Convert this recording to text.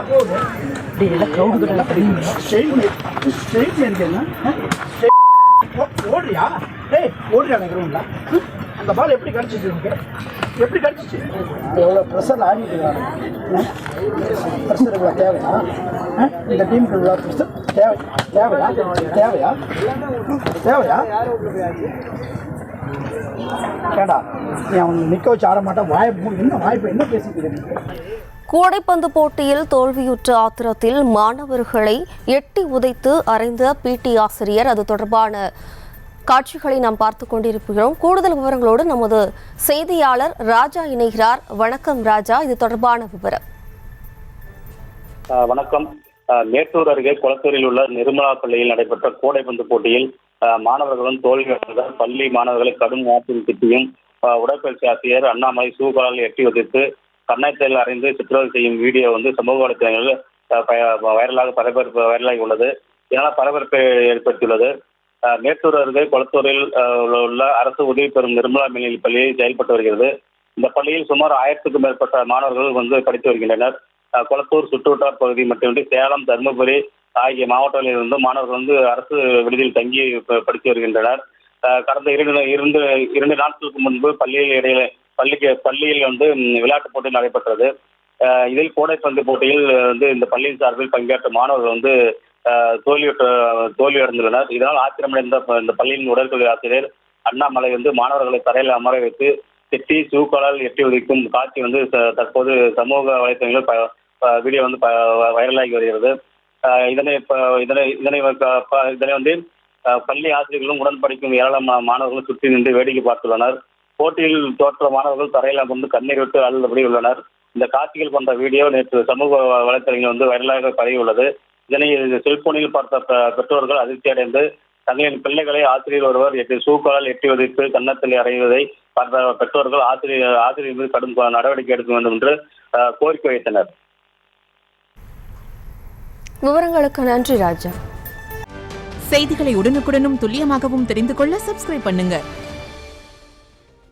போகுது ஓடுறியா? டேய் ஓடுறியா நினைக்கிறோம்ல? அந்த பால் எப்படி கடிச்சிச்சு உனக்கு? எப்படி கடிச்சிச்சு? எவ்வளோ ப்ரெஷர் ஆடிட்டு ப்ரெஷர் இவ்வளோ தேவையா? இந்த டீமுக்கு இவ்வளோ ப்ரெஷர் தேவையா? தேவையா? தேவையா? கேடா நீ அவன் நிற்க வச்சு ஆட மாட்டா வாய்ப்பு என்ன பேசிக்கிறேன்? கூடைப்பந்து போட்டியில் தோல்வியுற்ற ஆத்திரத்தில் மாணவர்களை எட்டி உதைத்து அறைந்த பிடி ஆசிரியர். அது தொடர்பான காட்சிகளை நாம் பார்த்து கொண்டிருக்கிறோம். கூடுதல் விவரங்களோடு நமது செய்தியாளர் ராஜா இணைகிறார். வணக்கம் ராஜா, இது தொடர்பான விவரம். வணக்கம். மேட்டூர் அருகே குளத்தூரில் உள்ள நிர்மலா பள்ளியில் நடைபெற்ற கூடைப்பந்து போட்டியில் மாணவர்களும் தோல்வியடைந்தார். பள்ளி மாணவர்களை கடும் வார்த்தையில் திட்டியும் உடற்பயிற்சி ஆசிரியர் அண்ணாமலை சூகால் எட்டி உதைத்து கண்ணாய்ச்சல் அறிந்து சித்திரவதை செய்யும் வீடியோ சமூக வலைத்தளங்களில் வைரலாகி உள்ளது. இதனால் பரபரப்பை ஏற்படுத்தியுள்ளது. மேட்டூர் அருகே குளத்தூரில் உள்ள அரசு உதவி பெறும் நிர்மலா மேல்நிலைப் பள்ளியில் செயல்பட்டு வருகிறது. இந்த பள்ளியில் சுமார் 1000க்கும் மேற்பட்ட மாணவர்கள் படித்து வருகின்றனர். குளத்தூர் சுற்றுவட்டார் பகுதி மட்டுமின்றி சேலம், தருமபுரி ஆகிய மாவட்டங்களில் இருந்து மாணவர்கள் அரசு விடுதியில் தங்கி படித்து வருகின்றனர். கடந்த இரண்டு நாட்களுக்கு முன்பு பள்ளியில் விளையாட்டுப் போட்டி நடைபெற்றது. இதில் கூடைப்பந்து போட்டியில் இந்த பள்ளியின் சார்பில் பங்கேற்ற மாணவர்கள் தோல்வியடைந்துள்ளனர். இதனால் ஆத்திரமடைந்த இந்த பள்ளியின் உடற்கல்வி ஆசிரியர் அண்ணாமலை மாணவர்களை தரையில் அமர வைத்து திட்டி சூக்காலால் எட்டி உதைக்கும் காட்சி தற்போது சமூக வலைத்தளங்களில் வீடியோ வைரலாகி வருகிறது. இதனை பள்ளி ஆசிரியர்களும் உடன் படிக்கும் ஏராளமான மாணவர்களும் சுற்றி நின்று வேடிக்கை பார்த்துள்ளனர். போட்டியில் தோற்ற மாணவர்கள் தரையில் அமர்ந்து கண்ணீர் விட்டு அழுதபடி உள்ளனர். இந்த காட்சிகள் கொண்ட வீடியோ நேற்று சமூக வலைத்தளங்களில் வைரலாக பரவியுள்ளது. இதனை செல்போனில் பார்த்த பெற்றோர்கள் அதிர்ச்சி அடைந்து தங்களின் பிள்ளைகளை ஆசிரியர் ஒருவர் சூக்காலால் எட்டி உதைத்து கன்னத்தில் அறைவதை பார்த்த பெற்றோர்கள் ஆசிரியர் மீது கடும் நடவடிக்கை எடுக்க வேண்டும் என்று கோரிக்கை வைத்தனர். விவரங்களுக்கு நன்றி ராஜா. செய்திகளை உடனுக்குடனும் துல்லியமாகவும் தெரிந்து கொள்ள சப்ஸ்கிரைப் பண்ணுங்க.